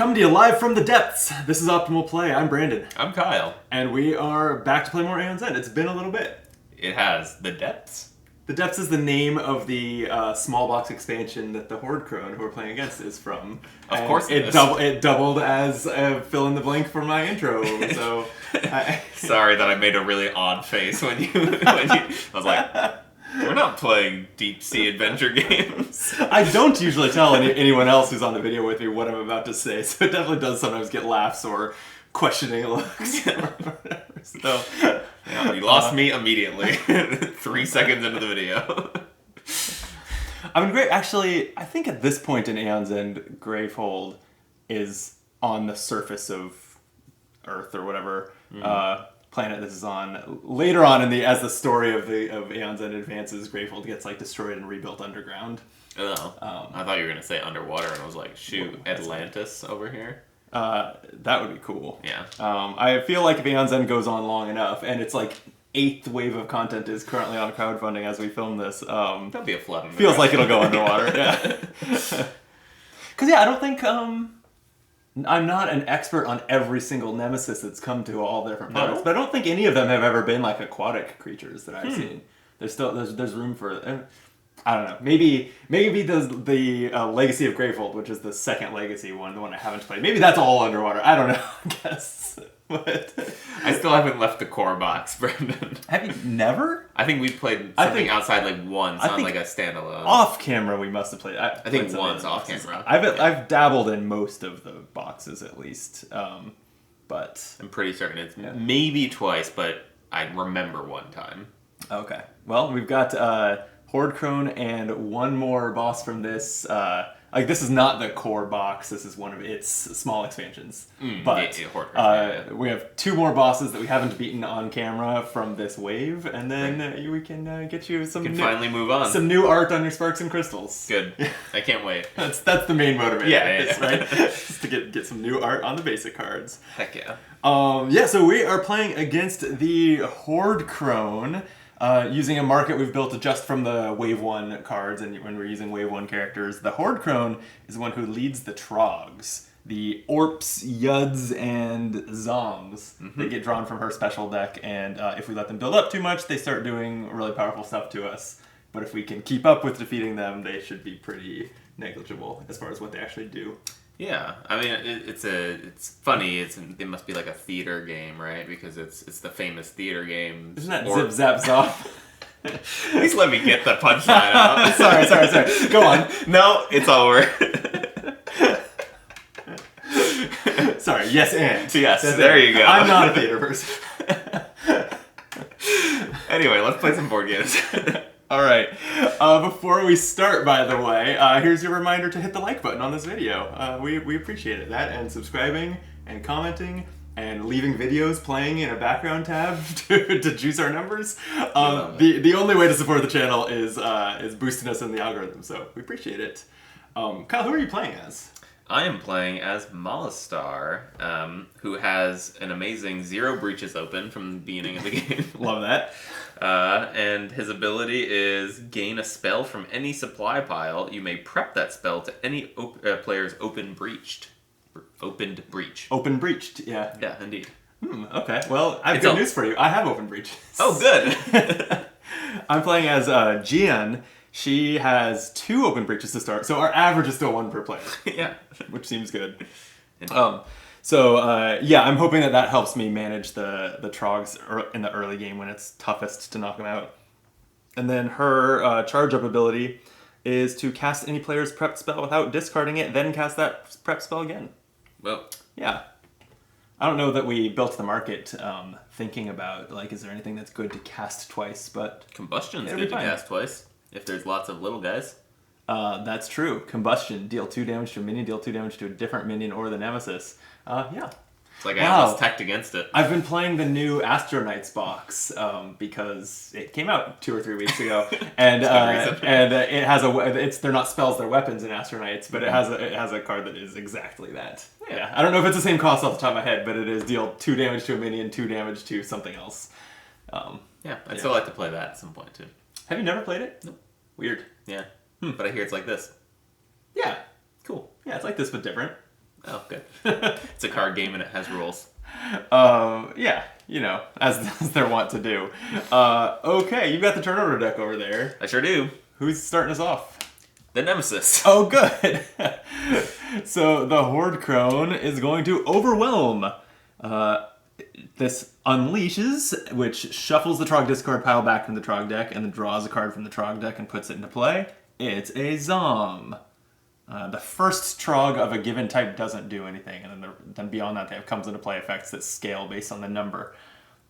Coming to you live from the depths. This is Optimal Play. I'm Brandon. I'm Kyle. And we are back to play more Aeon's End. It's been a little bit. It has the depths. The Depths is the name of the small box expansion that the Horde-Crone, who we're playing against, is from. Of course it is. It doubled as fill in the blank for my intro. So Sorry that I made a really odd face when you I was like, we're not playing deep sea adventure games. I don't usually tell anyone else who's on the video with me what I'm about to say, so it definitely does sometimes get laughs or questioning looks. Or whatever. So, yeah, you lost me immediately. 3 seconds into the video. I mean, great. Actually, I think at this point in Aeon's End, Gravehold is on the surface of Earth or whatever planet this is on. Later on as the story of Aeon's End advances, Gravehold gets destroyed and rebuilt underground. Oh, I thought you were gonna say underwater, and I was like, shoot, Atlantis over here. That would be cool. Yeah. I feel like if Aeon's End goes on long enough, and it's 8th wave of content is currently on crowdfunding as we film this. There'll be a flood. Feels like it'll go underwater. Yeah. Because I don't think I'm not an expert on every single nemesis that's come to all the different planets, but I don't think any of them have ever been aquatic creatures that I've seen. There's room for. I don't know. Maybe the Legacy of Gravehold, which is the second Legacy one, the one I haven't played. Maybe that's all underwater. I don't know. I guess. But I still haven't left the core box, Brendan. Have you never? I think we played something outside once on a standalone. Off camera, we must have played. I think once off camera. I've dabbled in most of the boxes at least, but I'm pretty certain it's maybe twice, but I remember one time. Okay. Well, we've got Horde-Crone and one more boss from this. This is not the core box. This is one of its small expansions. But we have 2 more bosses that we haven't beaten on camera from this wave, and then we can get you finally move on. Some new art on your Sparks and Crystals. Good. I can't wait. That's the main motivator. Yeah. Right? Just to get some new art on the basic cards. Heck yeah. So we are playing against the Horde-Crone. Using a market we've built just from the Wave 1 cards, and when we're using Wave 1 characters, the Horde-Crone is the one who leads the Trogs. The orps, yuds, and zoms. They get drawn from her special deck, and if we let them build up too much, they start doing really powerful stuff to us. But if we can keep up with defeating them, they should be pretty negligible as far as what they actually do. Yeah, I mean it's funny. It must be like a theater game, right? Because it's the famous theater game. Isn't that Zip Zap Zop? Please let me get the punchline out. Sorry. Go on. No, it's over. Sorry. Yes, and yes. There you go. I'm not a theater person. Anyway, let's play some board games. All right. Before we start, by the way, here's your reminder to hit the like button on this video. We appreciate it. That and subscribing and commenting and leaving videos playing in a background tab to juice our numbers. The only way to support the channel is boosting us in the algorithm, so we appreciate it. Kyle, who are you playing as? I am playing as Molistar, who has an amazing 0 breaches open from the beginning of the game. Love that. And his ability is gain a spell from any supply pile. You may prep that spell to any player's opened breach. Open breached, yeah. Yeah, indeed. Okay, well, I have good news for you. I have open breaches. Oh, good. I'm playing as Gian. She has 2 open breaches to start, so our average is still 1 per player. Yeah. Which seems good. I'm hoping that helps me manage the Trogs in the early game when it's toughest to knock them out. And then her charge-up ability is to cast any player's prep spell without discarding it, then cast that prep spell again. Well. Yeah. I don't know that we built the market thinking about, is there anything that's good to cast twice, but... Combustion's good to cast twice, if there's lots of little guys. That's true. Combustion. Deal 2 damage to a minion, deal 2 damage to a different minion or the nemesis. Yeah. It's like I almost teched against it. I've been playing the new Astro-Knights box because it came out 2 or 3 weeks ago, and it has they're not spells, they're weapons in Astro-Knights, but it has a card that is exactly that. Yeah. I don't know if it's the same cost off the top of my head, but it is deal 2 damage to a minion, 2 damage to something else. I'd still like to play that at some point too. Have you never played it? Nope. Weird. Yeah. But I hear it's like this. Yeah. Cool. Yeah, it's like this but different. Oh, good. It's a card game and it has rules. Yeah, as they're wont to do. Okay, you've got the turn order deck over there. I sure do. Who's starting us off? The Nemesis. Oh, good. So the Horde-Crone is going to overwhelm. This unleashes, which shuffles the Trog discard pile back from the Trog deck and then draws a card from the Trog deck and puts it into play. It's a Zom. The first Trog of a given type doesn't do anything, and then beyond that they have comes into play effects that scale based on the number.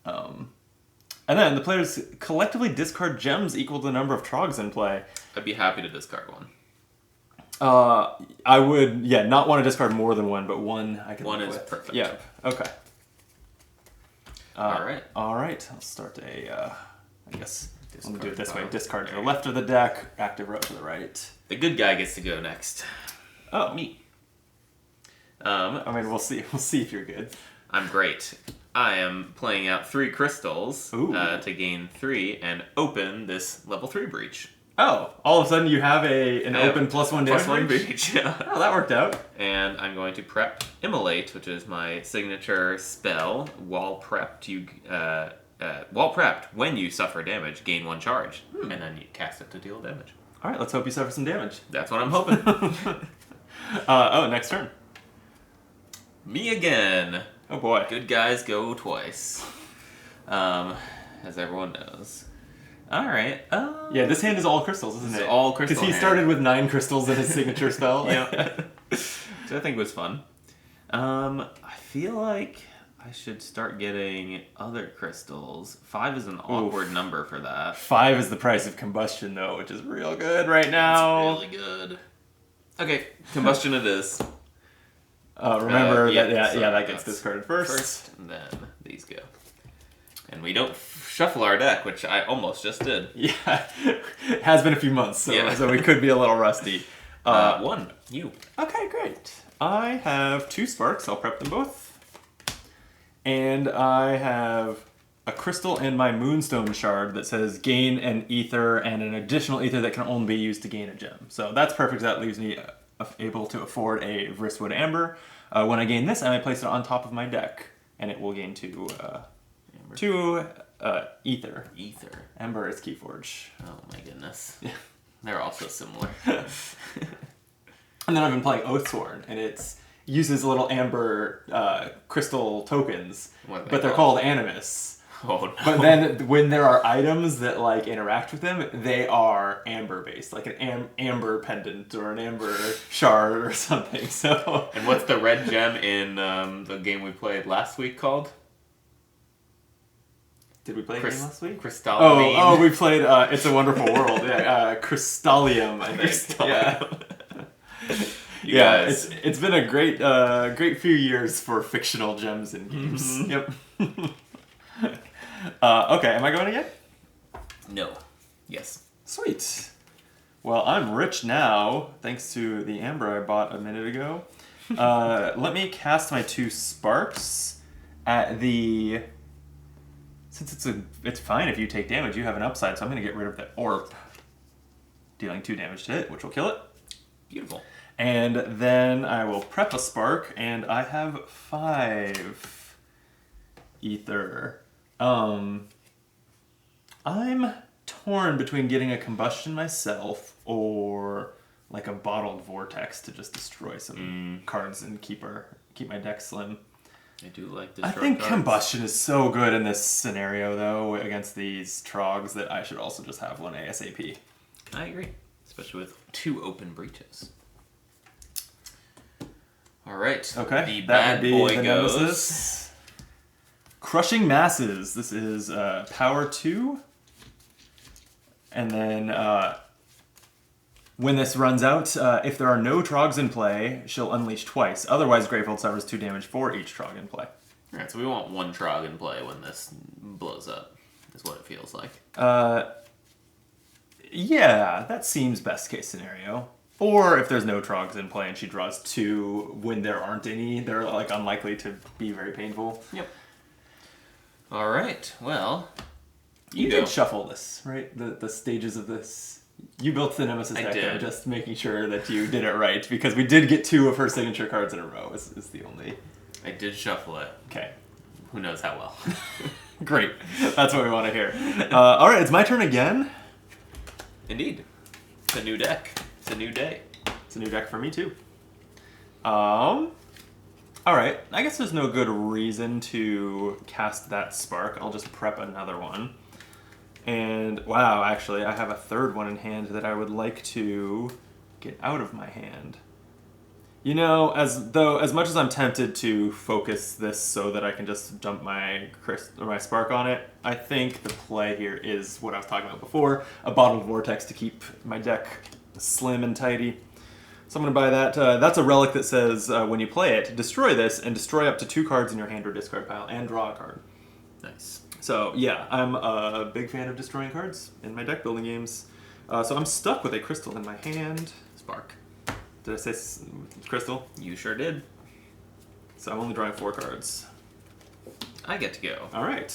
And then the players collectively discard gems equal to the number of Trogs in play. I'd be happy to discard one. I would, not want to discard more than one, but one I can One live is with. perfect. Yeah, okay. Alright. Alright, I'll start I guess I'm going to do it this way. pile. Discard to the left of the deck, active row to the right. The good guy gets to go next. Oh. Me. I mean, we'll see. We'll see if you're good. I'm great. I am playing out 3 crystals to gain 3 and open this level 3 breach. Oh, all of a sudden you have an open +1 damage +1 breach? breach, yeah. Oh, that worked out. And I'm going to prep Immolate, which is my signature spell. While prepped, when you suffer damage, gain 1 charge, and then you cast it to deal damage. All right, let's hope you suffer some damage. That's what I'm hoping. Next turn. Me again. Oh boy. Good guys go twice, as everyone knows. All right. Yeah, this hand is all crystals, isn't This it? is all crystal Because he hand. started with 9 crystals in his signature spell. Yeah. Which I think was fun. I feel like I should start getting other crystals. 5 is an awkward number for that. 5 is the price of combustion, though, which is real good right now. It's really good. Okay, combustion it is. Remember yeah, that so that gets that's discarded first. First, and then these go. And we don't shuffle our deck, which I almost just did. Yeah, it has been a few months, so we could be a little rusty. 1, you. Okay, great. I have 2 sparks. I'll prep them both. And I have a crystal in my Moonstone shard that says gain an ether and an additional ether that can only be used to gain a gem. So that's perfect. That leaves me able to afford a Vristwood Amber. When I gain this, I may place it on top of my deck, and it will gain 2 ether. Ether. Amber is Keyforge. Oh my goodness. They're all so similar. And then I've been playing Oathsworn, and it uses little amber crystal tokens, but they're called Animus. Oh no. But then when there are items that like interact with them, they are amber based, like an amber pendant or an amber shard or something. So. And what's the red gem in the game we played last week called? Did we play a game last week? Crystalline. Oh, we played It's a Wonderful World. Yeah, Crystallium, I think. Crystallium. You guys. It's been a great few years for fictional gems in games. Mm-hmm. Yep. Okay, am I going again? No. Yes. Sweet. Well, I'm rich now, thanks to the amber I bought a minute ago. Let me cast my 2 sparks at the... Since it's fine if you take damage, you have an upside, so I'm going to get rid of the orp. Dealing 2 damage to it, which will kill it. Beautiful. And then I will prep a spark, and I have 5 ether. I'm torn between getting a combustion myself or like a bottled vortex to just destroy some cards and keep my deck slim. I do like this. I think combustion is so good in this scenario, though, against these trogs, that I should also just have one ASAP. I agree, especially with 2 open breaches. All right. Okay. The that bad would be boy the goes. Nemesis. Crushing Masses. This is power 2. And then when this runs out, if there are no trogs in play, she'll unleash twice. Otherwise, Gravehold suffers 2 damage for each trog in play. All right, so we want 1 trog in play when this blows up, is what it feels like. Yeah, that seems best case scenario. Or if there's no trogs in play and she draws 2 when there aren't any, they're like unlikely to be very painful. Yep. All right, well, You did shuffle this, right? The stages of this. You built the Nemesis deck, did. though, just making sure that you did it right, because we did get 2 of her signature cards in a row, is the only... I did shuffle it. Okay. Who knows how well. Great. That's what we want to hear. Alright, it's my turn again. Indeed. It's a new deck. It's a new day. It's a new deck for me, too. Alright, I guess there's no good reason to cast that Spark. I'll just prep another one. And, wow, actually, I have a third one in hand that I would like to get out of my hand. You know, as much as I'm tempted to focus this so that I can just dump my Spark on it, I think the play here is what I was talking about before, a Bottled Vortex to keep my deck slim and tidy. So I'm going to buy that. That's a relic that says, when you play it, destroy this and destroy up to 2 cards in your hand or discard pile and draw a card. Nice. So, yeah, I'm a big fan of destroying cards in my deck building games. So I'm stuck with a crystal in my hand. Spark. Did I say crystal? You sure did. So I'm only drawing 4 cards. I get to go. Alright.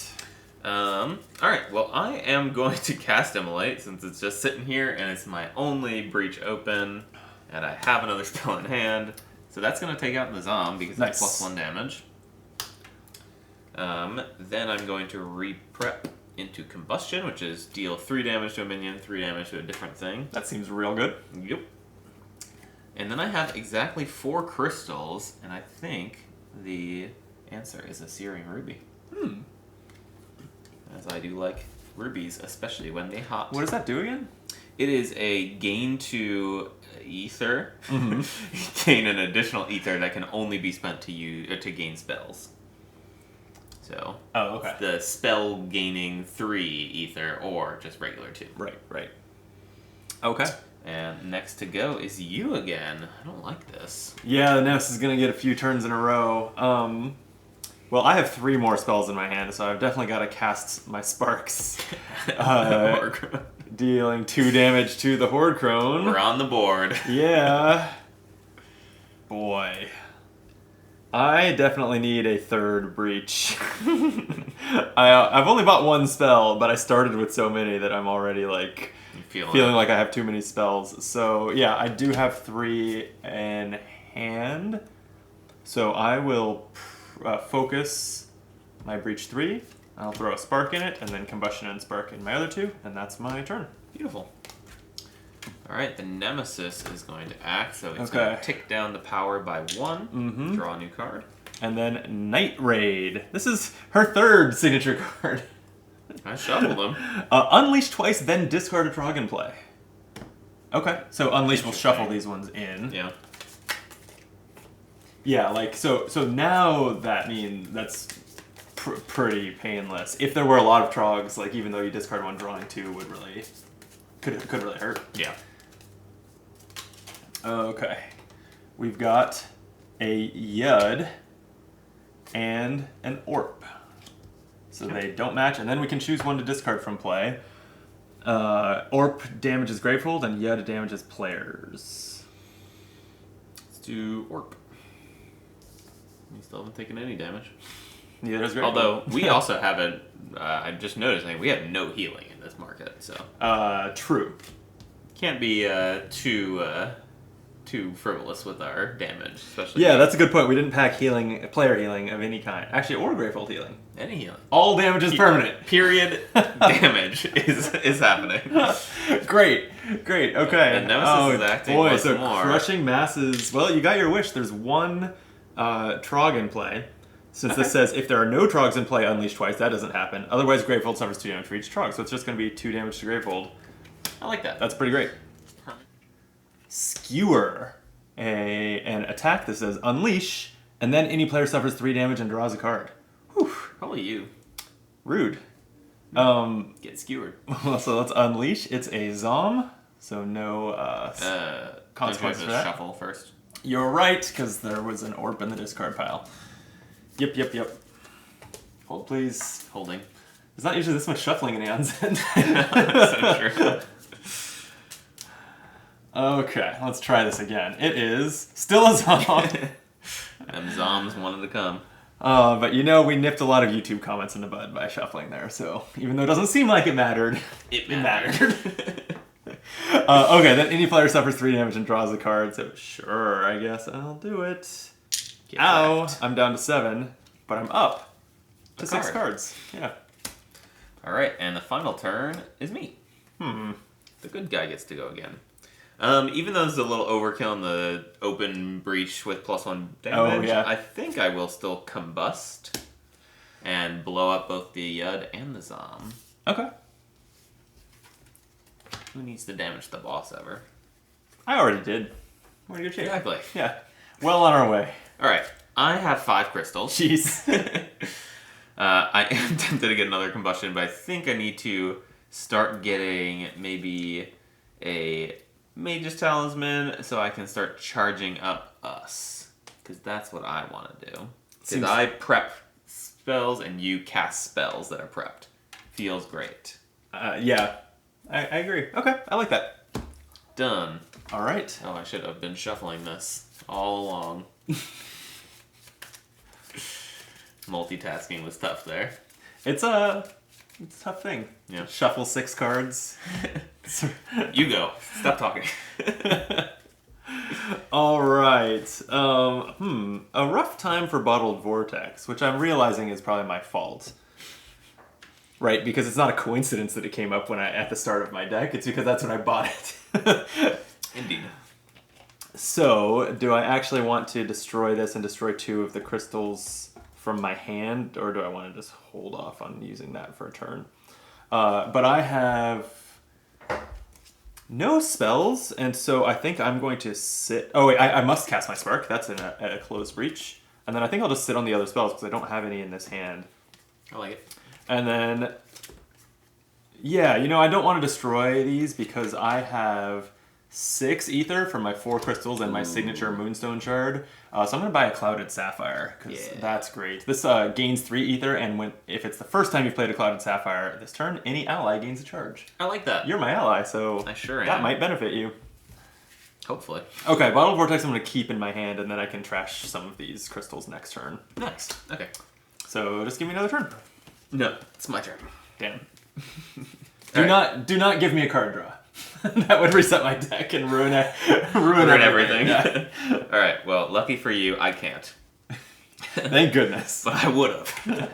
Alright, well, I am going to cast Immolate since it's just sitting here and it's my only breach open. And I have another spell in hand. So that's going to take out the Zom because Nice. it's +1 damage. Then I'm going to re-prep into Combustion, which is deal 3 damage to a minion, 3 damage to a different thing. That seems real good. Yep. And then I have exactly 4 crystals, and I think the answer is a Searing Ruby. As I do like rubies, especially when they hot. What does that do again? It is a gain to ether. Gain an additional ether that can only be spent to gain spells. So, Oh, okay. the spell gaining 3 ether or just regular 2. Right. Okay. And next to go is you again. I don't like this. Yeah, the Nemesis is going to get a few turns in a row. Well, I have 3 more spells in my hand, so I've definitely got to cast my Sparks. Dealing 2 damage to the Horde-Crone. We're on the board. Yeah. Boy. I definitely need a 3rd breach. I've only bought 1 spell, but I started with so many that I'm already like feeling like I have too many spells. So yeah, I do have 3 in hand. So I will focus my breach 3. I'll throw a Spark in it, and then Combustion and Spark in my other 2, and that's my turn. Beautiful. Alright, the Nemesis is going to act, so it's going to tick down the power by 1, draw a new card. And then Night Raid. This is her 3rd signature card. I shuffled them. Unleash twice, then discard a Trog in play. Okay, so Unleash will shuffle these ones in. Yeah. Yeah, like, so now that means that's pretty painless. If there were a lot of Trogs, like, even though you discard 1, drawing 2 would really... Could really hurt. Yeah. Okay. We've got a Yud and an Orp. So they don't match, and then we can choose one to discard from play. Orp damages Gravehold, and Yud damages players. Let's do Orp. You still haven't taken any damage. Neither is Gravehold. Although, we also haven't... I just noticed, we have no healing in this market, so... True. Can't be too frivolous with our damage, especially... Yeah, that's a good point. We didn't pack player healing of any kind. Actually, or Gravehold healing. Any healing. All damage is permanent. Period. Damage is happening. Great, okay. And Nemesis is acting once so more. Crushing Masses... Well, you got your wish. There's 1 Trog in play. Since this says, if there are no Trogs in play, unleash twice, that doesn't happen. Otherwise, Gravehold suffers 2 damage for each Trog, so it's just going to be 2 damage to Gravehold. I like that. That's pretty great. Skewer. An attack that says, unleash, and then any player suffers 3 damage and draws a card. Whew. Probably you. Rude. Get skewered. So let's unleash. It's a Zom, so no consequences for that. Shuffle first. You're right, because there was an Orp in the discard pile. Yep. Hold, please. Holding. There's not usually this much shuffling in Aeon's End. So true. Okay, let's try this again. It is still a Zom. Them Zoms wanted to come. But you know, we nipped a lot of YouTube comments in the bud by shuffling there, so even though it doesn't seem like it mattered, It mattered. Okay, then any player suffers 3 damage and draws a card. So sure, I guess I'll do it. Get Ow! wrecked. I'm down to 7, but I'm up to A 6 card. cards. Yeah. All right, and the final turn is me. The good guy gets to go again. Even though this is a little overkill in the open breach with +1 damage, yeah. I think I will still combust and blow up both the Yud and the Zom. Okay. Who needs to damage the boss ever? I already did. We're in good shape. Exactly. Yeah. Well on our way. All right, I have 5 crystals. Jeez. I am tempted to get another combustion, but I think I need to start getting maybe a Mage's Talisman so I can start charging up us. Because that's what I want to do. Because I prep spells and you cast spells that are prepped. Feels great. Yeah. I agree. Okay, I like that. Done. All right. Oh, I should have been shuffling this all along. Multitasking was tough there. It's a tough thing. Yeah. Shuffle 6 cards. You go. Stop talking. All right. A rough time for Bottled Vortex, which I'm realizing is probably my fault. Right, because it's not a coincidence that it came up when at the start of my deck. It's because that's when I bought it. Indeed. So, do I actually want to destroy this and destroy 2 of the crystals from my hand, or do I want to just hold off on using that for a turn? But I have no spells, and so I think I'm going to sit... Oh, wait, I must cast my Spark. That's in a closed breach. And then I think I'll just sit on the other spells, because I don't have any in this hand. I like it. And then... Yeah, I don't want to destroy these, because I have 6 ether from my 4 crystals and my signature Moonstone Shard. So I'm going to buy a Clouded Sapphire, because that's great. This gains 3 ether, and if it's the first time you've played a Clouded Sapphire this turn, any ally gains a charge. I like that. You're my ally, so I sure am. that might benefit you. Hopefully. Okay, Bottled Vortex I'm going to keep in my hand, and then I can trash some of these crystals next turn. Nice. Okay. So just give me another turn. No, it's my turn. Damn. Alright. Do not give me a card draw. That would reset my deck and ruin Everything. Yeah. All right. Well, lucky for you, I can't. Thank goodness. But I would have.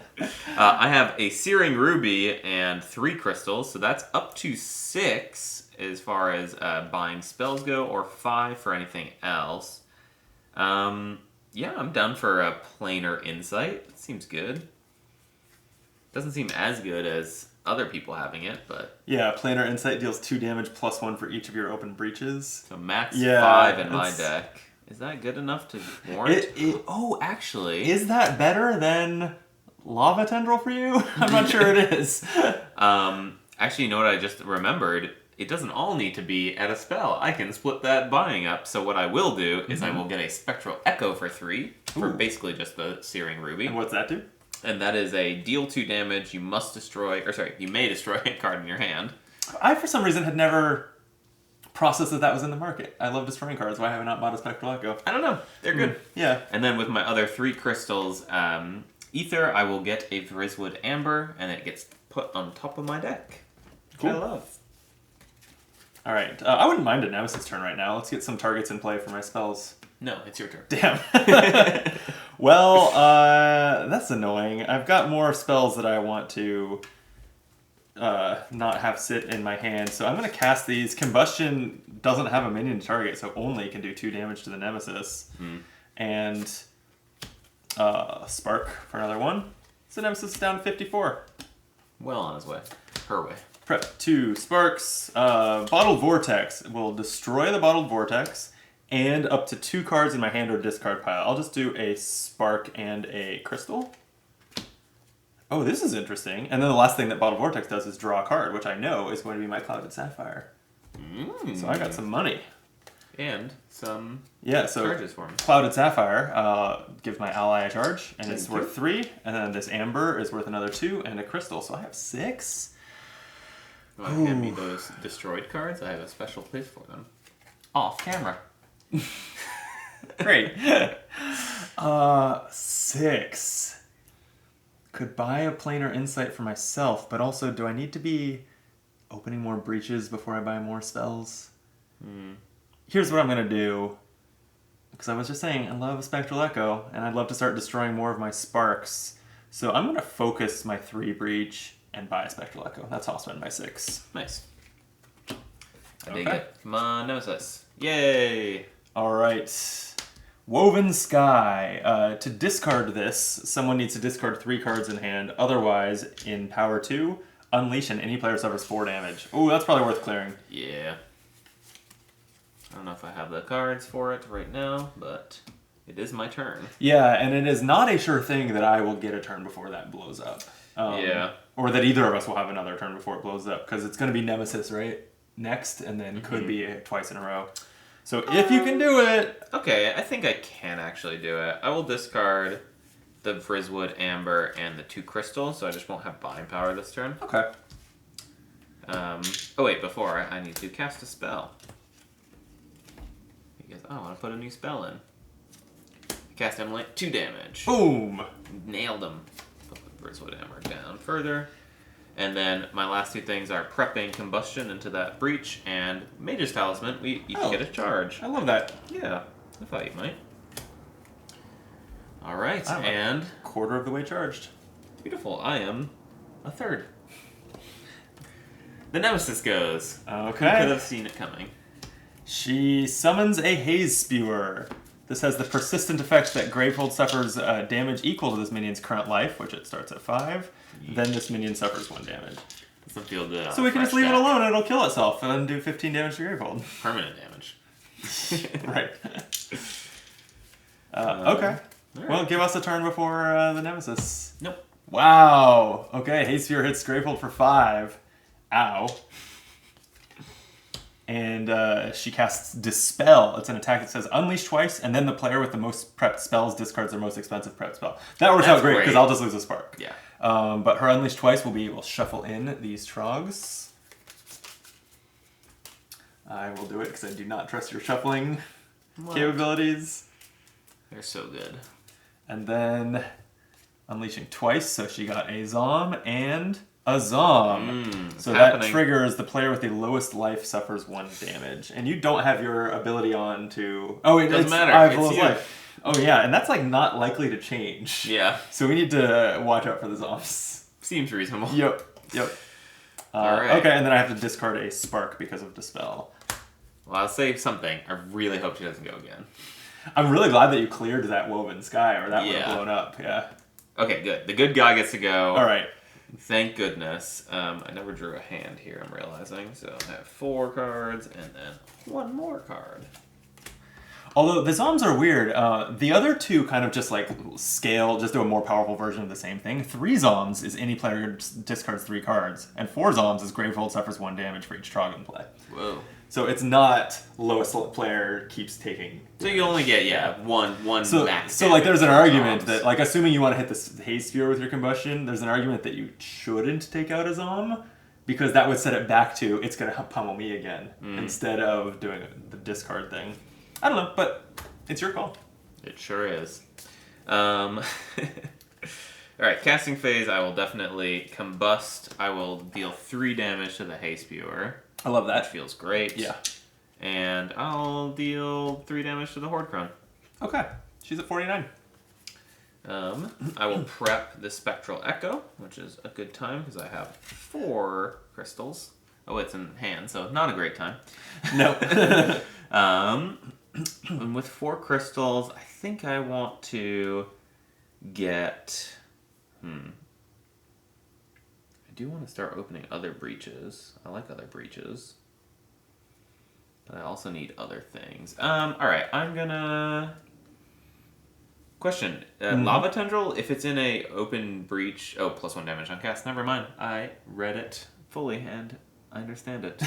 I have a Searing Ruby and 3 crystals, so that's up to 6 as far as buying spells go, or 5 for anything else. Yeah, I'm down for a Planar Insight. That seems good. Doesn't seem as good as other people having it, but... Yeah, Planar Insight deals 2 damage plus 1 for each of your open breaches. So max Yeah, 5 in my deck. Is that good enough to warrant? Oh, actually... Is that better than Lava Tendril for you? I'm not sure it is. Actually, you know what I just remembered? It doesn't all need to be at a spell. I can split that buying up. So what I will do is I will get a Spectral Echo for 3, for basically just the Searing Ruby. And what's that do? And that is a deal 2 damage. You must destroy, you may destroy a card in your hand. I, for some reason, had never processed that was in the market. I love destroying cards. Why have I not bought a Spectral Echo? I don't know. They're good. Yeah. And then with my other 3 crystals, Ether, I will get a Thrizwood Amber, and it gets put on top of my deck. Which I love. All right. I wouldn't mind a Nemesis turn right now. Let's get some targets in play for my spells. No, it's your turn. Damn. Well, that's annoying. I've got more spells that I want to not have sit in my hand, so I'm going to cast these. Combustion doesn't have a minion to target, so only can do 2 damage to the Nemesis. And Spark for another 1. So Nemesis is down to 54. Well on his way. Her way. Prep 2 Sparks. Bottled Vortex will destroy the Bottled Vortex and up to 2 cards in my hand or discard pile. I'll just do a Spark and a Crystal. Oh, this is interesting. And then the last thing that Bottled Vortex does is draw a card, which I know is going to be my Clouded Sapphire. So I got some money. And some charges for me. Clouded Sapphire gives my ally a charge, and it's Thank you. worth 3. And then this Amber is worth another 2, and a Crystal. So I have 6. You want to hand me those destroyed cards? I have a special place for them. Off camera. Great. 6. Could buy a Planar Insight for myself, but also do I need to be opening more breaches before I buy more spells. Here's what I'm going to do. Because I was just saying, I love Spectral Echo, and I'd love to start destroying more of my sparks. So I'm going to focus my 3 breach and buy a Spectral Echo. That's how I'll spend my 6. Nice. I dig it. Come on, Nemesis. Yay! Alright. Woven Sky. To discard this, someone needs to discard 3 cards in hand. Otherwise, in Power 2, unleash and any player suffers 4 damage. Ooh, that's probably worth clearing. Yeah. I don't know if I have the cards for it right now, but it is my turn. Yeah, and it is not a sure thing that I will get a turn before that blows up. Yeah. Or that either of us will have another turn before it blows up, because it's going to be Nemesis, right? Next, and then could be twice in a row. So if you can do it... Okay, I think I can actually do it. I will discard the Frizzwood, Amber, and the 2 crystals, so I just won't have buying power this turn. Okay. Oh wait, before, I need to cast a spell. Because I want to put a new spell in. Cast Emulate, 2 damage. Boom! Nailed him. Put the Frizzwood Hammer down further. And then my last 2 things are prepping Combustion into that breach, and Mage's Talisman, we each get a charge. I love that. Yeah, I thought you might. Alright, and... Quarter of the way charged. Beautiful, I am a third. The Nemesis goes. Okay. Who could have seen it coming? She summons a Haze Spewer. This has the persistent effect that Gravehold suffers damage equal to this minion's current life, which it starts at 5. Then this minion suffers 1 damage. Doesn't feel good. So we can just leave it alone and it'll kill itself and do 15 damage to Gravehold. Permanent damage. Right. Okay. Right. Well, give us a turn before the Nemesis. Nope. Wow. Okay, Haze Spewer hits Gravehold for 5. Ow. And she casts Dispel. It's an attack that says unleash twice, and then the player with the most prepped spells discards their most expensive prepped spell. That works out great, because I'll just lose a spark. Yeah. But her unleash twice will be, we'll shuffle in these Trogs. I will do it, because I do not trust your shuffling capabilities. They're so good. And then unleashing twice, so she got a Zom and a Zom. So that triggers the player with the lowest life suffers 1 damage. And you don't have your ability on to... Oh, it doesn't matter. I have lowest life. Oh, yeah, and that's like not likely to change. Yeah. So we need to watch out for the Zoms. Seems reasonable. Yep. Alright. Okay, and then I have to discard a Spark because of Dispel. Well, I'll say something. I really hope she doesn't go again. I'm really glad that you cleared that Woven Sky, or that would have blown up, yeah. Okay, good. The good guy gets to go. Alright. Thank goodness. I never drew a hand here, I'm realizing. So I have 4 cards, and then 1 more card. Although the Zoms are weird. The other 2 kind of just like scale, just do a more powerful version of the same thing. 3 Zoms is any player who discards 3 cards. And 4 Zoms is Gravehold suffers 1 damage for each Trog in play. Whoa. So it's not lowest player keeps taking. So you only get, one max. So like there's an argument that, like, assuming you want to hit the Haze Spear with your Combustion, there's an argument that you shouldn't take out a Zom, because that would set it back to, it's going to pummel me again, instead of doing the discard thing. I don't know, but it's your call. It sure is. Alright, casting phase, I will definitely combust. I will deal 3 damage to the Haze Spewer. I love that. Which feels great. Yeah. And I'll deal 3 damage to the Horde-Crone. Okay. She's at 49. I will prep the Spectral Echo, which is a good time because I have 4 crystals. Oh, it's in hand, so not a great time. No. And with 4 crystals, I think I want to get... I do want to start opening other breaches. I like other breaches. But I also need other things. Alright, I'm gonna... Question. Lava Tendril, if it's in a open breach... Oh, +1 damage on cast. Never mind. I read it fully and I understand it.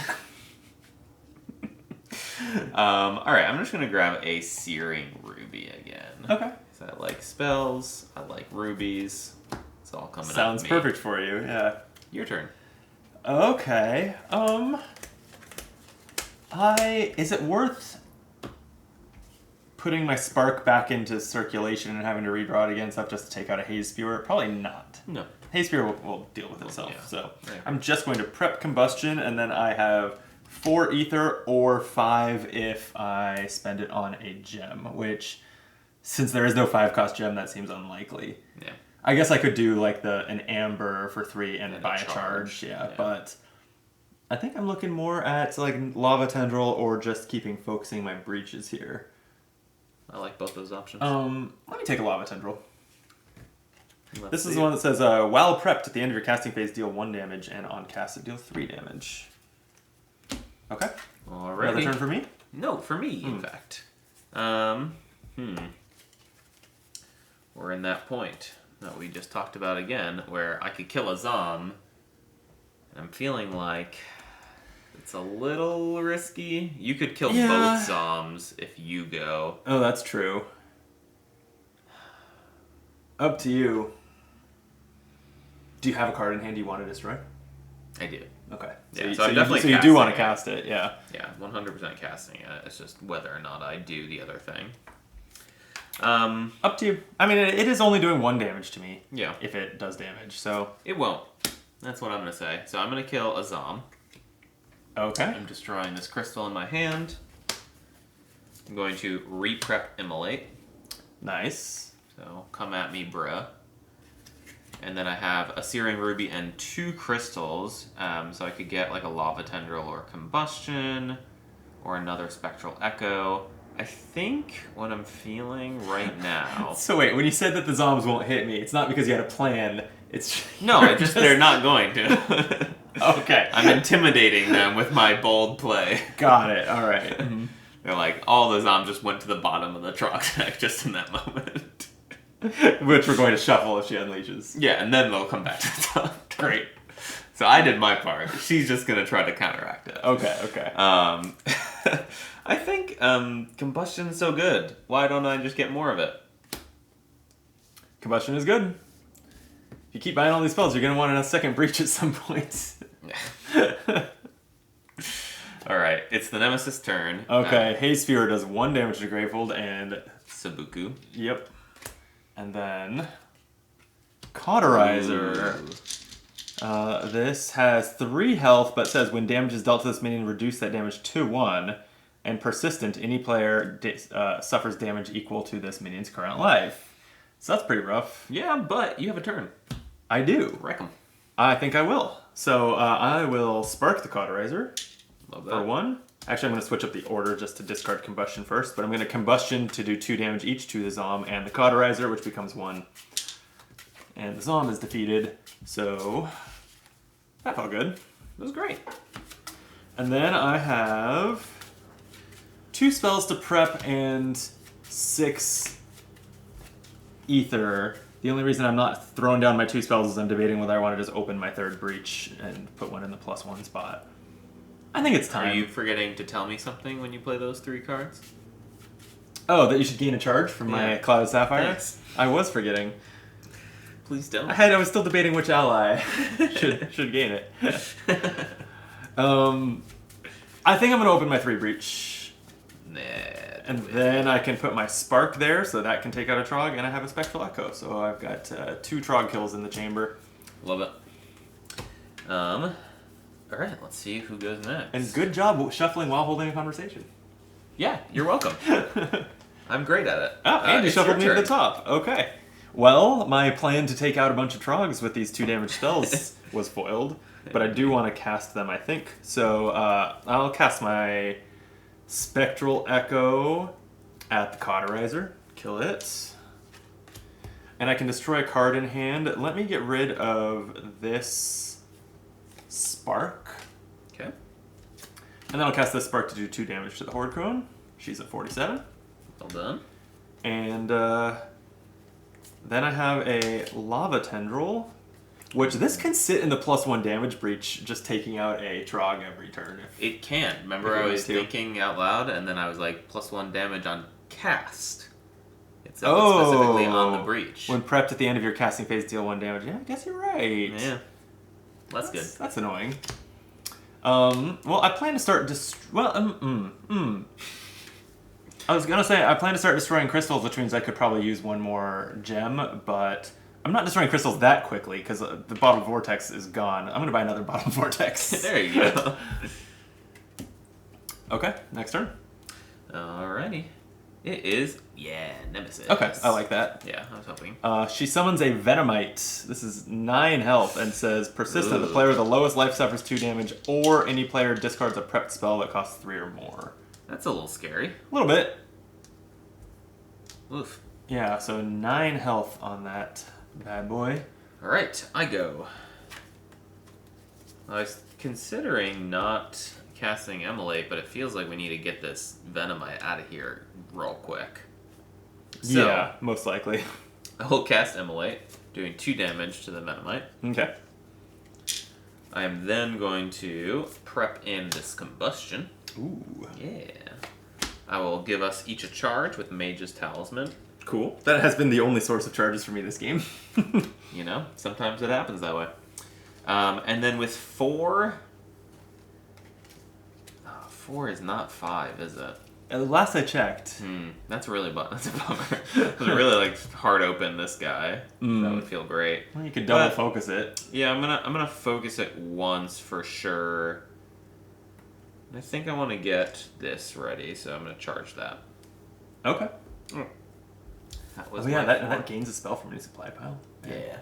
Alright, I'm just gonna grab a Searing Ruby again. Okay. So I like spells. I like rubies. It's all coming Sounds up to me. perfect for you, yeah. Your turn. Okay. Is it worth putting my Spark back into circulation and having to redraw it again, so I have just to take out a Haze Spewer? Probably not. No. Haze Spear will deal with itself. Yeah. So Right. I'm just going to prep Combustion, and then I have 4 Ether or 5 if I spend it on a gem, which, since there is no 5-cost gem, that seems unlikely. Yeah. I guess I could do like an Amber for 3 and buy a charge. Yeah. But I think I'm looking more at like Lava Tendril or just focusing my breaches here. I like both those options. Let me take a Lava Tendril. Let's This is see. the one that says, while prepped at the end of your casting phase, deal 1 damage, and on cast it, deal 3 damage. Okay. Alrighty. Another turn for me? No, for me, in fact. We're in that point that we just talked about again, where I could kill a Zom. I'm feeling like it's a little risky. You could kill both Zoms if you go. Oh, that's true. Up to you. Do you have a card in hand you want to destroy? I do. Okay. Yeah, so I'm definitely so you do want to casting cast it, yeah. Yeah, 100% casting it. It's just whether or not I do the other thing. Up to you. I mean, it is only doing 1 damage to me. Yeah. If it does damage, so... It won't. That's what I'm going to say. So I'm going to kill a Zom. Okay. I'm destroying this crystal in my hand. I'm going to re-prep Immolate. Nice. So come at me, bruh. And then I have a Searing Ruby and 2 crystals. So I could get like a Lava Tendril or Combustion or another Spectral Echo. I think what I'm feeling right now... So wait, when you said that the Zoms won't hit me, it's not because you had a plan. It's No, it's just they're not going to. Okay. I'm intimidating them with my bold play. Got it. All right. Mm-hmm. They're like, all the Zoms just went to the bottom of the Trog deck just in that moment. Which we're going to shuffle if she unleashes. Yeah, and then they'll come back to the top. Great. So I did my part. She's just going to try to counteract it. Okay. I think Combustion's so good. Why don't I just get more of it? Combustion is good. If you keep buying all these spells, you're going to want a second breach at some point. Alright, it's the Nemesis turn. Okay, Haze Sphere does 1 damage to Gravefold and... Sabuku. Yep. And then... Cauterizer. This has 3 health, but says when damage is dealt to this minion, reduce that damage to 1. And persistent, any player suffers damage equal to this minion's current life. So that's pretty rough. Yeah, but you have a turn. I do. Wreck 'em. I think I will. So I will Spark the Cauterizer Love that. for 1. Actually, I'm going to switch up the order just to discard Combustion first. But I'm going to Combustion to do 2 damage each to the Zom and the Cauterizer, which becomes 1. And the Zom is defeated. So that felt good. It was great. And then I have 2 spells to prep and 6 Ether. The only reason I'm not throwing down my 2 spells is I'm debating whether I want to just open my 3rd breach and put 1 in the +1 spot. I think it's time. Are you forgetting to tell me something when you play those 3 cards? Oh, that you should gain a charge from my Yeah. Cloud Sapphire? Thanks. I was forgetting. Please don't. I was still debating which ally should gain it. I think I'm going to open my 3 breach. Nah. And then I can put my Spark there, so that can take out a Trog, and I have a Spectral Echo. So I've got 2 Trog kills in the chamber. Love it. Alright, let's see who goes next. And good job shuffling while holding a conversation. Yeah, you're welcome. I'm great at it. Oh, and you it's shuffled me your to the turn. top. Okay. Well, my plan to take out a bunch of Trogs with these 2 damage spells was foiled, but I do want to cast them, I think. So I'll cast my Spectral Echo at the Cauterizer. Kill it. And I can destroy a card in hand. Let me get rid of this Spark. Okay. And then I'll cast this Spark to do 2 damage to the Horde-Crone. She's at 47. Well done. And then I have a Lava Tendril, which this can sit in the +1 damage breach, just taking out a Trog every turn. It can. Remember, If it I was was to. thinking out loud, and then I was like, +1 damage on cast. It's Oh. specifically on the breach. When prepped at the end of your casting phase, deal 1 damage. Yeah, I guess you're right. Yeah. That's good. That's annoying. Well, I plan to start I was gonna say I plan to start destroying crystals, which means I could probably use 1 more gem, but I'm not destroying crystals that quickly because the bottle vortex is gone. I'm going to buy another bottle vortex. There you go. Okay, next turn. Alrighty. It is, Nemesis. Okay, I like that. Yeah, I was hoping. She summons a Venomite. This is 9 health and says, persistent, the Ooh. player with the lowest life suffers 2 damage, or any player discards a prepped spell that costs 3 or more. That's a little scary. A little bit. Oof. Yeah, so 9 health on that bad boy. Alright, I go. I was considering not casting Immolate, but it feels like we need to get this Venomite out of here real quick. So, Yeah, most likely. I will cast Immolate, doing 2 damage to the Venomite. Okay. I am then going to prep in this Combustion. Ooh. Yeah. I will give us each a charge with Mage's Talisman. Cool. That has been the only source of charges for me this game. You know, sometimes it happens that way. And then with 4... 4 is not 5, is it? Last I checked. That's really that's a bummer. I really like hard open this guy. That would feel great. Well, you could double focus it. Yeah, I'm gonna focus it once for sure. I think I want to get this ready, so I'm gonna charge that. Okay. That was that gains a spell from any supply pile. Yeah.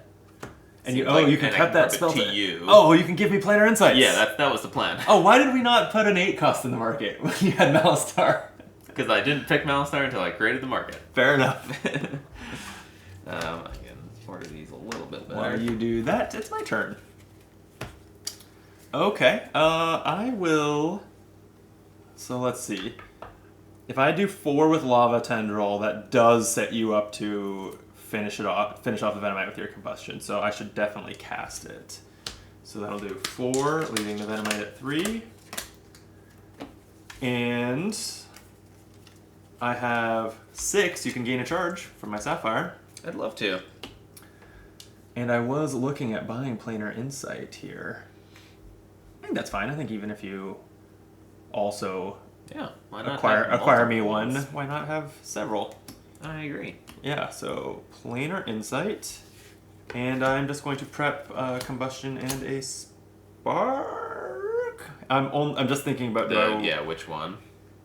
And Seems you can cut that spell to you. Oh, you can give me planar insights. Yeah, that was the plan. Oh, why did we not put an 8 cost in the market when you had Malistar? Because I didn't pick Malistar until I created the market. Fair enough. I can order these a little bit better. While you do that, it's my turn. Okay, I will... So let's see. If I do 4 with Lava Tendril, that does set you up to finish off the Venomite with your Combustion, so I should definitely cast it. So that'll do 4, leaving the Venomite at 3. And I have 6. You can gain a charge from my Sapphire. I'd love to. And I was looking at buying Planar Insight here. I think that's fine. I think even if you also why not acquire me multiple one, ones? why not have several? I agree. Yeah, so Planar Insight. And I'm just going to prep Combustion and a Spark. I'm just thinking about which one?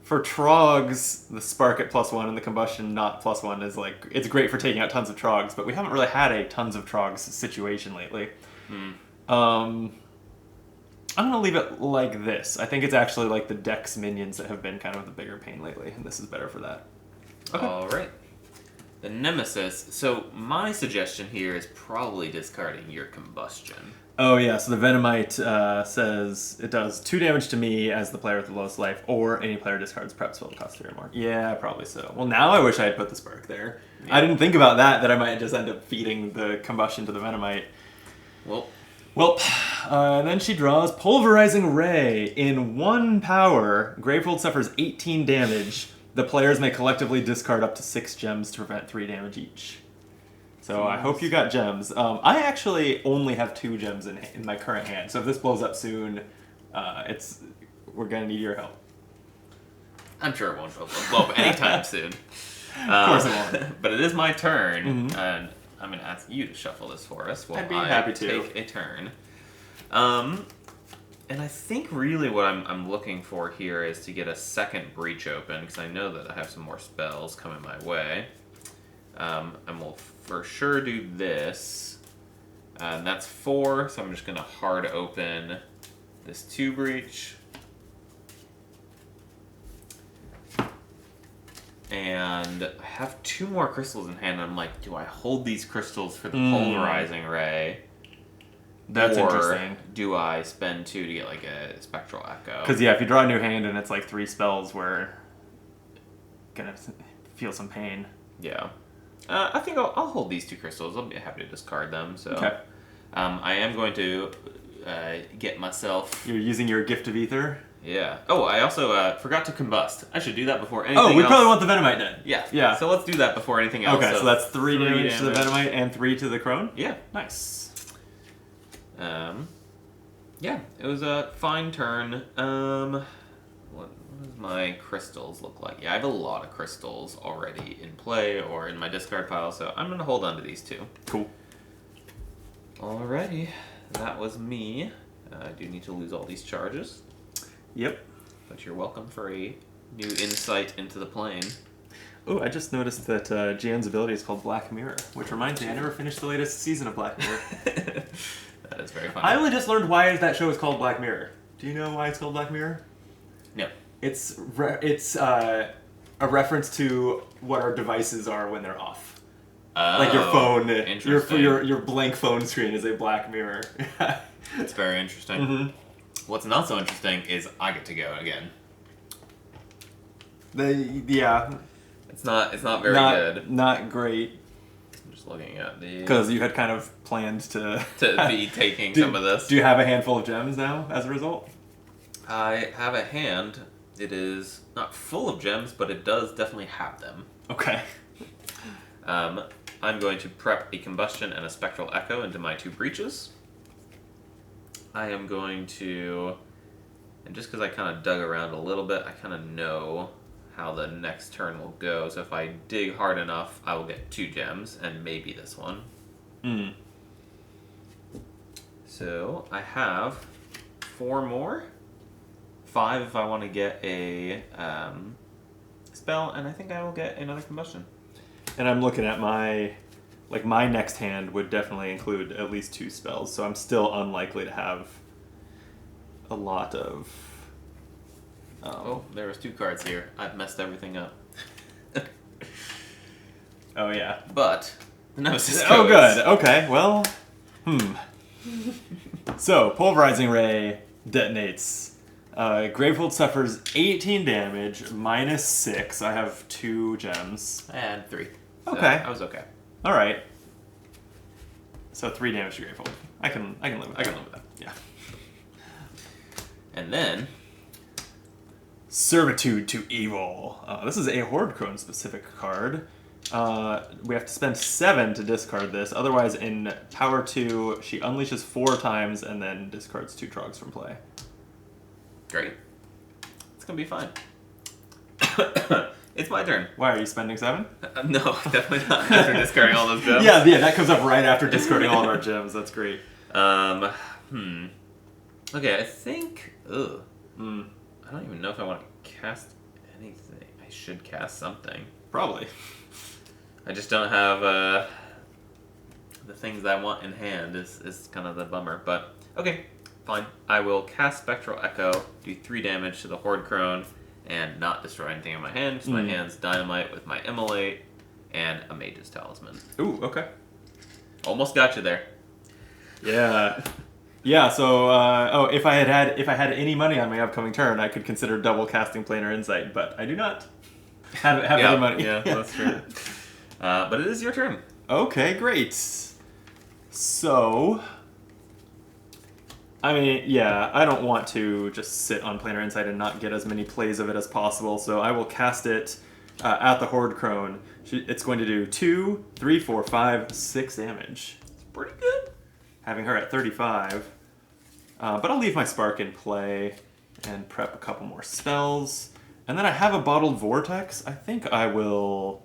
For Trogs, the Spark at +1 and the Combustion not +1 is like, it's great for taking out tons of Trogs, but we haven't really had a tons of Trogs situation lately. I'm going to leave it like this. I think it's actually like the Dex minions that have been kind of the bigger pain lately, and this is better for that. Okay. Alright. The Nemesis. So my suggestion here is probably discarding your Combustion. Oh yeah, so the Venomite says it does 2 damage to me as the player with the lowest life, or any player discards prep spell that costs 3 or more. Yeah, probably so. Well, now I wish I had put the Spark there. Yeah. I didn't think about that I might just end up feeding the Combustion to the Venomite. Well, and then she draws Pulverizing Ray. In 1 power, Gravehold suffers 18 damage. The players may collectively discard up to 6 gems to prevent 3 damage each. So I hope you got gems. I actually only have 2 gems in my current hand, so if this blows up soon, we're gonna need your help. I'm sure it won't blow up anytime soon. Of course it won't. But it is my turn, and I'm going to ask you to shuffle this for us while I'd be happy to take a turn. And I think really what I'm looking for here is to get a second breach open, because I know that I have some more spells coming my way. And we'll for sure do this. And that's 4, so I'm just going to hard open this 2 breach. And I have 2 more crystals in hand. I'm like, do I hold these crystals for the Pulverizing Ray? That's interesting. Do I spend 2 to get like a Spectral Echo? Because yeah, if you draw a new hand and it's like 3 spells, we're gonna feel some pain. Yeah. I think I'll hold these 2 crystals. I'll be happy to discard them. So okay. I am going to get myself... You're using your Gift of Ether? Yeah. Oh, I also forgot to combust. I should do that before anything else. Oh, we probably want the Venomite then. Yeah. Yeah. So let's do that before anything else. Okay, so that's 3 damage to the Venomite and 3 to the Crone? Yeah. Nice. Yeah, it was a fine turn. What does my crystals look like? Yeah, I have a lot of crystals already in play or in my discard pile, so I'm going to hold on to these 2. Cool. Alrighty, that was me. I do need to lose all these charges, Yep. but you're welcome for a new insight into the plane. Oh, I just noticed that Jan's ability is called Black Mirror, which reminds me I never finished the latest season of Black Mirror. That is very funny. I only just learned why that show is called Black Mirror. Do you know why it's called Black Mirror? No. It's a reference to what our devices are when they're off. Like your phone, your blank phone screen is a black mirror. That's very interesting. Mm-hmm. What's not so interesting is I get to go again. Yeah. It's not very good. Not great. I'm just looking at the... Because you had kind of planned to be taking some of this. Do you have a handful of gems now as a result? I have a hand. It is not full of gems, but it does definitely have them. Okay. I'm going to prep a combustion and a spectral echo into my 2 breaches. I am going to, and just because I kind of dug around a little bit, I kind of know how the next turn will go. So if I dig hard enough, I will get 2 gems, and maybe this one. So I have 4 more. 5 if I want to get a spell, and I think I will get another combustion. And I'm looking at my next hand would definitely include at least 2 spells, so I'm still unlikely to have a lot of... Oh, there was 2 cards here. I've messed everything up. Oh, yeah. But, the Nemesis Oh, goes. good. Okay, well... So, Pulverizing Ray detonates. Gravehold suffers 18 damage, minus 6. I have 2 gems. I had 3. So Okay. I was okay. All right. So 3 damage to Gravehold. I can live with that. I can live with that. Yeah. And then... Servitude to Evil. This is a Horde-Crone specific card. We have to spend 7 to discard this. Otherwise, in Power 2, she unleashes 4 times and then discards 2 Trogs from play. Great. It's gonna be fine. It's my turn. Why, are you spending 7? No, definitely not. After discarding all those gems. Yeah, that comes up right after discarding all of our gems. That's great. Okay, I think... Ugh. I don't even know if I want to cast anything. I should cast something. Probably. I just don't have the things I want in hand is kind of the bummer. But, okay, fine. I will cast Spectral Echo, do 3 damage to the Horde-Crone, and not destroy anything in my hand. Because my hand's Dynamite with my Immolate and a Mage's Talisman. Ooh, okay. Almost got you there. Yeah. Yeah, so if I had any money on my upcoming turn, I could consider double casting Planar Insight, but I do not have any money. Yeah, that's true. But it is your turn. Okay, great. So, I mean, yeah, I don't want to just sit on Planar Insight and not get as many plays of it as possible, so I will cast it at the Horde-Crone. It's going to do 2, 3, 4, 5, 6 damage. It's pretty good. Having her at 35. But I'll leave my Spark in play and prep a couple more spells. And then I have a Bottled Vortex. I think I will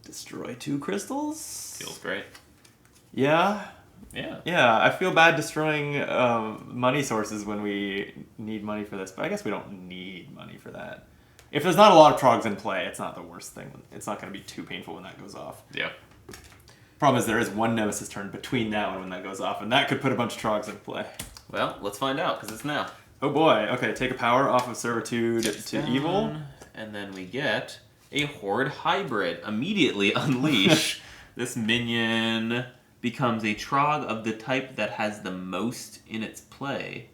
destroy 2 crystals. Feels great. Yeah. Yeah. Yeah, I feel bad destroying money sources when we need money for this, but I guess we don't need money for that. If there's not a lot of Trogs in play, it's not the worst thing. It's not going to be too painful when that goes off. Yeah. Problem is there is 1 Nemesis turn between now and when that goes off, and that could put a bunch of Trogs in play. Well, let's find out, because it's now. Oh boy, okay, take a power off of Servitude to Evil. And then we get a Horde Hybrid. Immediately unleash. This minion becomes a Trog of the type that has the most in its play.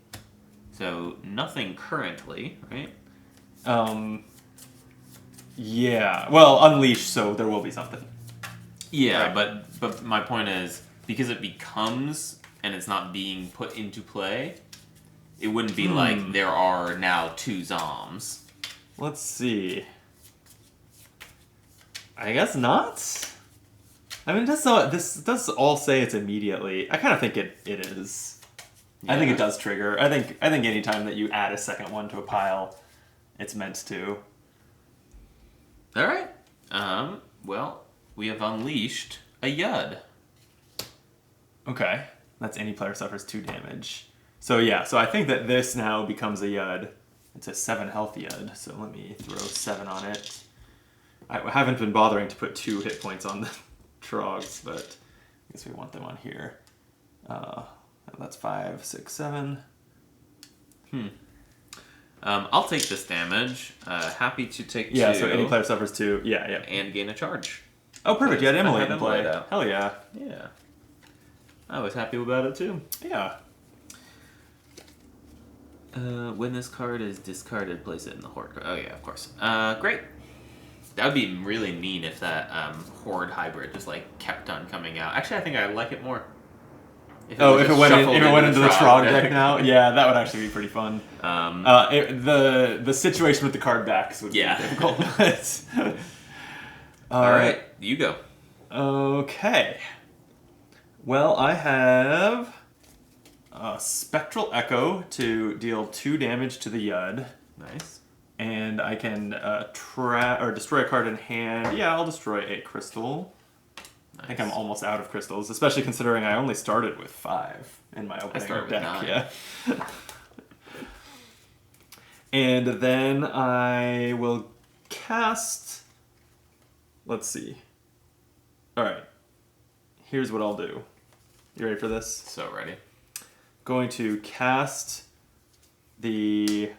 So, nothing currently, right? Yeah. Well, unleash, so there will be something. Yeah, Right. but my point is, because it becomes, and it's not being put into play, it wouldn't be like there are now 2 zoms. Let's see. I guess not? I mean, this does all say it's immediately. I kind of think it is. I think it does trigger. I think anytime that you add a second one to a pile, it's meant to. Alright. Well, we have unleashed a Yud. Okay. That's any player suffers 2 damage. So yeah, so I think that this now becomes a yud. It's a 7 health yud, so let me throw 7 on it. I haven't been bothering to put 2 hit points on the trogs, but I guess we want them on here. That's 5, 6, 7. I'll take this damage. Happy to take 2. Yeah, so any player suffers 2. Yeah. And gain a charge. Oh, perfect. You had Immolate in play. Immolate out. Hell yeah. Yeah. I was happy about it too. Yeah. When this card is discarded, place it in the Horde. Oh yeah, of course. Great. That would be really mean if that Horde hybrid just like kept on coming out. Actually, I think I like it more. If it went into the Trog deck now, yeah, that would actually be pretty fun. The situation with the card backs would be difficult. All right, you go. Okay. Well, I have a Spectral Echo to deal 2 damage to the Yud. Nice. And I can destroy a card in hand. Yeah, I'll destroy a crystal. Nice. I think I'm almost out of crystals, especially considering I only started with 5 in my opening deck. With 9. Yeah. And then I will cast. Let's see. All right. Here's what I'll do. You ready for this? So ready. Going to cast the.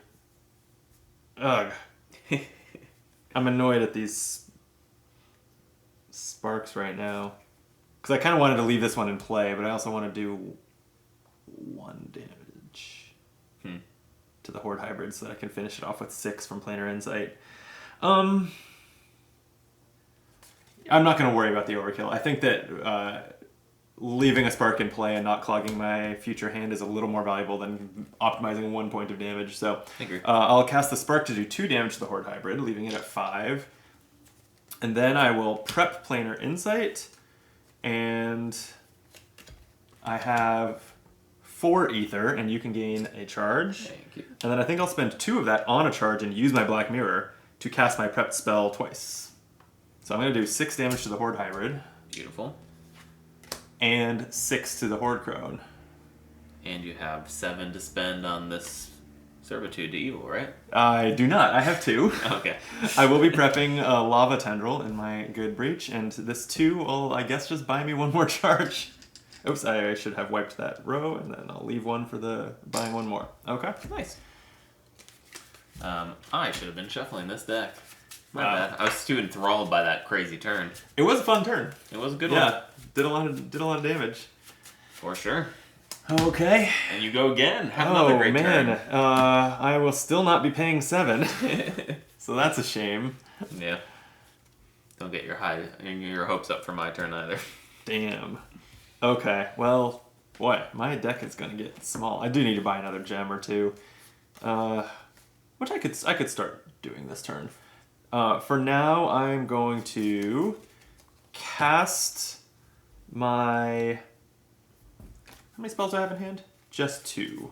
Ugh. I'm annoyed at these sparks right now. Because I kind of wanted to leave this one in play, but I also want to do 1 damage to the Horde hybrid so that I can finish it off with 6 from Planar Insight. I'm not going to worry about the overkill. I think that leaving a spark in play and not clogging my future hand is a little more valuable than optimizing 1 point of damage. So I agree. I'll cast the spark to do 2 damage to the Horde hybrid, leaving it at 5. And then I will prep Planar Insight, and I have 4 ether, and you can gain a charge. Thank you. And then I think I'll spend 2 of that on a charge and use my Black Mirror to cast my prepped spell twice. So I'm going to do 6 damage to the Horde hybrid. Beautiful. And 6 to the Horde-Crone. And you have 7 to spend on this Servitude to Evil, right? I do not. I have 2. Okay. I will be prepping a Lava Tendril in my good breach, and this 2 will, I guess, just buy me 1 more charge. Oops, I should have wiped that row, and then I'll leave 1 for the buying 1 more. Okay. Nice. I should have been shuffling this deck. My bad. I was too enthralled by that crazy turn. It was a fun turn. It was a good one. Yeah, did a lot of damage. For sure. Okay. And you go again. Have another great turn. I will still not be paying 7. So that's a shame. Yeah. Don't get your hopes up for my turn either. Damn. Okay, well, boy, my deck is gonna get small. I do need to buy another gem or 2. Which I could start doing this turn. For now, I'm going to cast my... How many spells do I have in hand? Just 2.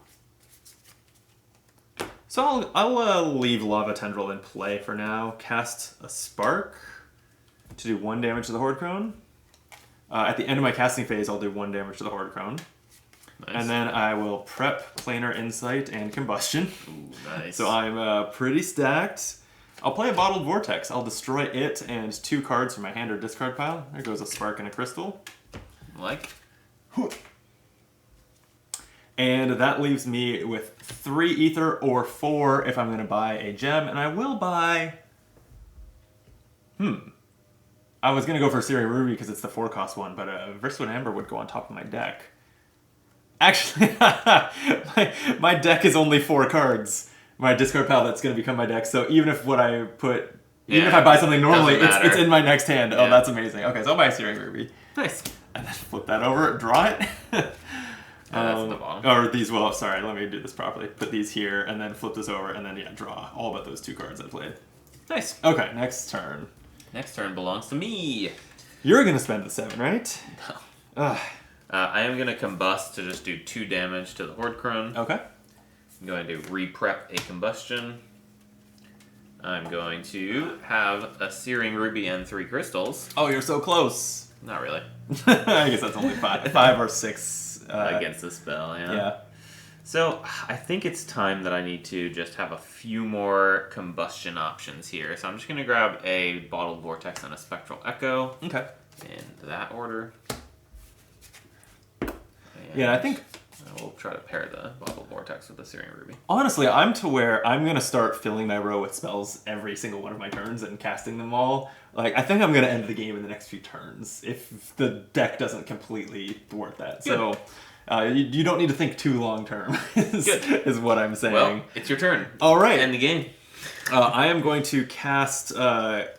So I'll leave Lava Tendril in play for now. Cast a Spark to do 1 damage to the Horde-Crone. At the end of my casting phase, I'll do 1 damage to the Horde-Crone. Nice. And then I will prep Planar Insight and Combustion. Ooh, nice. So I'm pretty stacked. I'll play a Bottled Vortex. I'll destroy it and 2 cards from my hand or discard pile. There goes a Spark and a Crystal. Like? And that leaves me with 3 ether or 4 if I'm going to buy a gem. And I will buy... I was going to go for Searing Ruby because it's the 4-cost one, but Verswin Amber would go on top of my deck. Actually, my deck is only 4 cards. My discard pile that's going to become my deck. So even if what I put... Even if I buy something normally, it's in my next hand. Yeah. Oh, that's amazing. Okay, so I'll buy a Searing Ruby. Nice. And then flip that over, draw it. That's at the bottom. Or these, well, sorry, let me do this properly. Put these here, and then flip this over, and then, yeah, draw all but those 2 cards I played. Nice. Okay, next turn. Next turn belongs to me. You're going to spend the 7, right? No. I am going to combust to just do 2 damage to the Horde-Crone. Okay. I'm going to re-prep a Combustion. I'm going to have a Searing Ruby and 3 crystals. Oh, you're so close. Not really. I guess that's only 5 or 6 against the spell, yeah. Yeah. So, I think it's time that I need to just have a few more combustion options here. So I'm just going to grab a Bottled Vortex and a Spectral Echo. Okay. In that order. Yeah, I think... We'll try to pair the Bottled Vortex with the Searing Ruby. Honestly, I'm to where I'm going to start filling my row with spells every single one of my turns and casting them all. Like, I think I'm going to end the game in the next few turns if the deck doesn't completely thwart that. Good. So, you don't need to think too long term, is what I'm saying. Well, it's your turn. All right. End the game. I am going to cast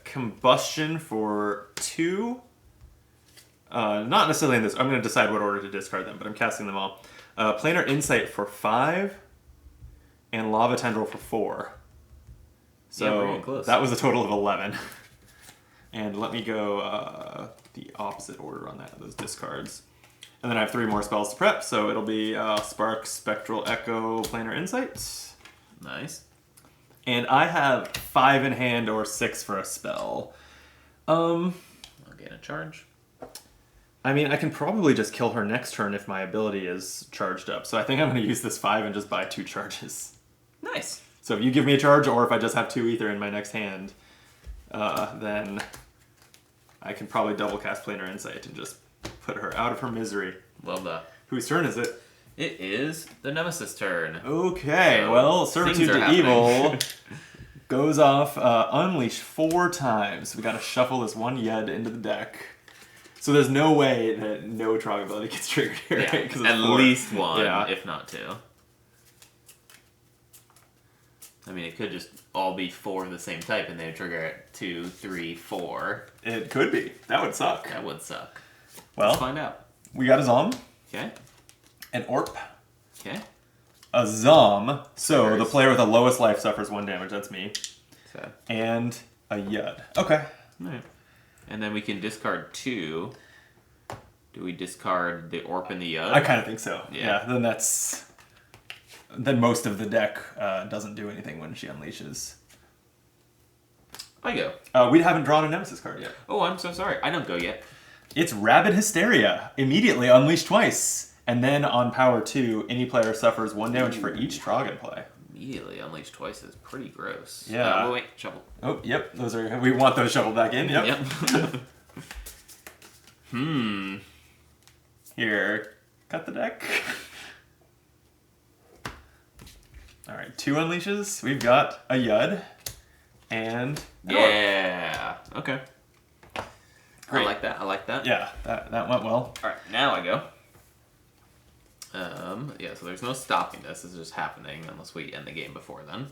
Combustion for 2. Not necessarily in this. I'm going to decide what order to discard them, but I'm casting them all. Planar Insight for 5, and Lava Tendril for 4. So yeah, we're getting close. That was a total of 11. And let me go the opposite order on those discards. And then I have 3 more spells to prep, so it'll be Spark, Spectral Echo, Planar Insight. Nice. And I have 5 in hand or 6 for a spell. I'll gain a charge. I mean, I can probably just kill her next turn if my ability is charged up. So I think I'm going to use this 5 and just buy 2 charges. Nice. So if you give me a charge, or if I just have 2 ether in my next hand, then I can probably double cast Planar Insight and just put her out of her misery. Love that. Whose turn is it? It is the Nemesis turn. Okay, So, well, Servitude things are to Evil goes off, unleash 4 times. We got to shuffle this 1 Yed into the deck. So there's no way that no Trog ability gets triggered here, Yeah, right? 'Cause it's at 4. least 1, Yeah. if not 2. I mean, it could just all be 4 of the same type, and they would trigger at 2, 3, 4. It could be. That would suck. That would suck. Well, Let's find out. we got a Zom, Okay. an Orp, Okay. a Zom, so Nice. the player with the lowest life suffers 1 damage, that's me, So, and a Yud. Okay. alright. And then we can discard 2. Do we discard the Orp and the Yud? I kind of think so. Yeah. Then most of the deck doesn't do anything when she unleashes. I go. We haven't drawn a Nemesis card yet. Oh, I'm so sorry. I don't go yet. It's Rabid Hysteria. Immediately unleash twice. And then on power 2, any player suffers 1 damage for each Trog in play. Immediately unleash twice is pretty gross. Yeah. Wait, shovel. Oh, yep. We want those shoveled back in. Yep. Here, cut the deck. All right, 2 unleashes. We've got a Yud and an Orp. Yeah. Okay. Great. I like that. I like that. Yeah, that went well. All right, now I go. Yeah, so there's no stopping this. This is just happening unless we end the game before then.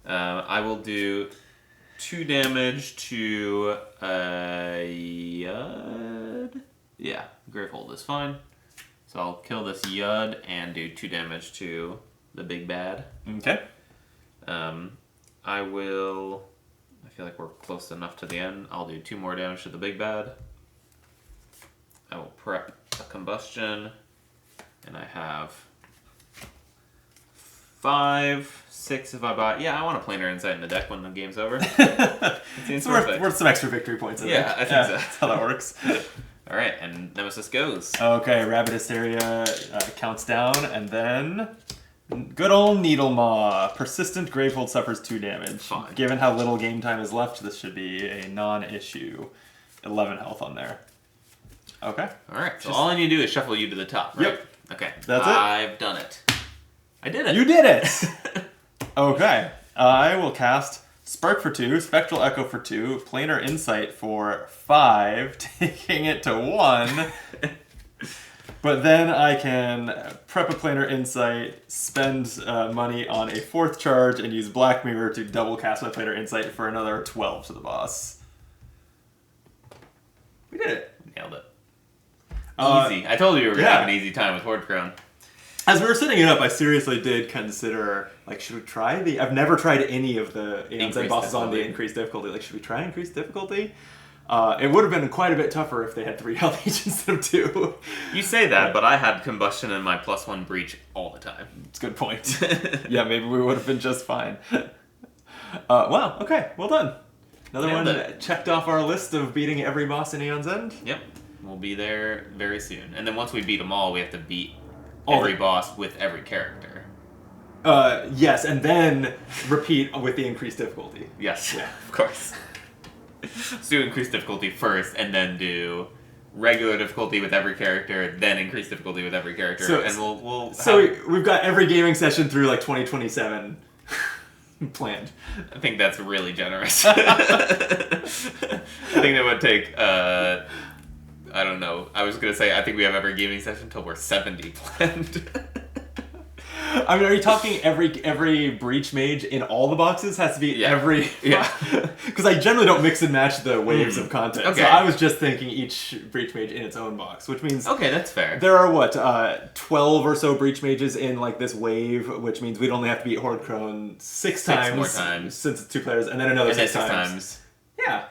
I will do 2 damage to Yud. Yeah, Gravehold is fine. So I'll kill this Yud and do 2 damage to the big bad. Okay. I feel like we're close enough to the end. I'll do 2 more damage to the big bad. I will prep a combustion. And I have 5, 6 if I buy. Yeah, I want a Planar Insight in the deck when the game's over. It's worth some extra victory points. Yeah, I think so. That's how that works. All right, and Nemesis goes. Okay, Rabid Hysteria counts down, and then good old Needle Maw. Persistent Gravehold suffers 2 damage. Fine. Given how little game time is left, this should be a non-issue. 11 health on there. Okay. All right, so all I need to do is shuffle you to the top, right? Yep. Okay, That's it. I've done it. I did it. You did it! Okay. I will cast Spark for 2, Spectral Echo for 2, Planar Insight for 5, taking it to 1. But then I can prep a Planar Insight, spend money on a 4th charge, and use Black Mirror to double cast my Planar Insight for another 12 to the boss. We did it. Nailed it. Easy. I told you we were going to have an easy time with Horde-Crone. As we were setting it up, I seriously did consider, like, should we try I've never tried any of the Aeon's End bosses on the increased difficulty. Like, should we try increased difficulty? It would have been quite a bit tougher if they had 3 health each instead of 2. You say that, but I had Combustion in my +1 breach all the time. It's a good point. Yeah, maybe we would have been just fine. Wow, okay, well done. Another Nailed one it. checked off our list of beating every boss in Aeon's End. Yep. We'll be there very soon. And then once we beat them all, we have to beat All every the- boss with every character. Yes, and then repeat with the increased difficulty. Yes, Yeah. of course. So do increased difficulty first, and then do regular difficulty with every character, then increased difficulty with every character, So- and we'll So have, we've got every gaming session through like 2027 planned. I think that's really generous. I think it would take, I don't know, I was going to say I think we have every gaming session until we're 70 planned. I mean, are you talking every breach mage in all the boxes has to be Yeah. every? Yeah. Because I generally don't mix and match the waves of content. Okay. So I was just thinking each breach mage in its own box, which means Okay, that's fair. there are 12 or so breach mages in like this wave, which means we'd only have to beat Horde-Crone six times more times. since it's 2 players, and then another And then six six times. times. Yeah.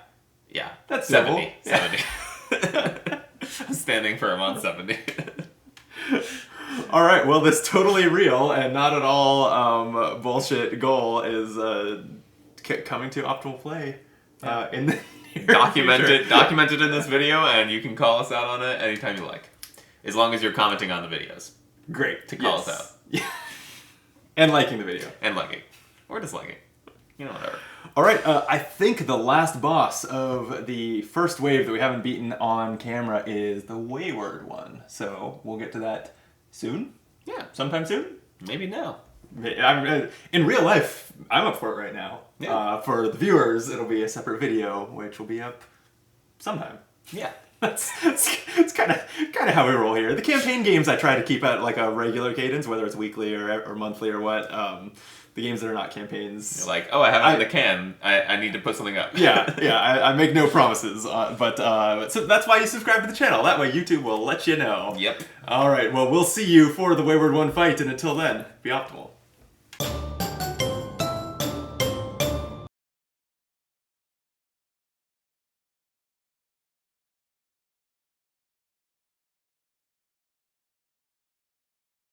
Yeah. That's 70. doable. 70. I'm standing firm on 70. All right. Well, this totally real and not at all bullshit goal is coming to optimal play in the near future. Documented in this video, and you can call us out on it anytime you like, as long as you're commenting on the videos Great to call yes. us out Yeah. And liking the video. and liking or disliking, whatever. All right. I think the last boss of the first wave that we haven't beaten on camera is the Wayward one. So we'll get to that soon. Yeah, Sometime soon. maybe now. In real life, I'm up for it right now. Yeah. For the viewers, it'll be a separate video, which will be up sometime. Yeah. That's kind of how we roll here. The campaign games I try to keep at like a regular cadence, whether it's weekly or monthly or what. The games that are not campaigns. You're like, oh, I have it in the can. I need to put something up. I make no promises, but so that's why you subscribe to the channel. That way YouTube will let you know. Yep. All right, well, we'll see you for the Wayward One fight, and until then, be optimal.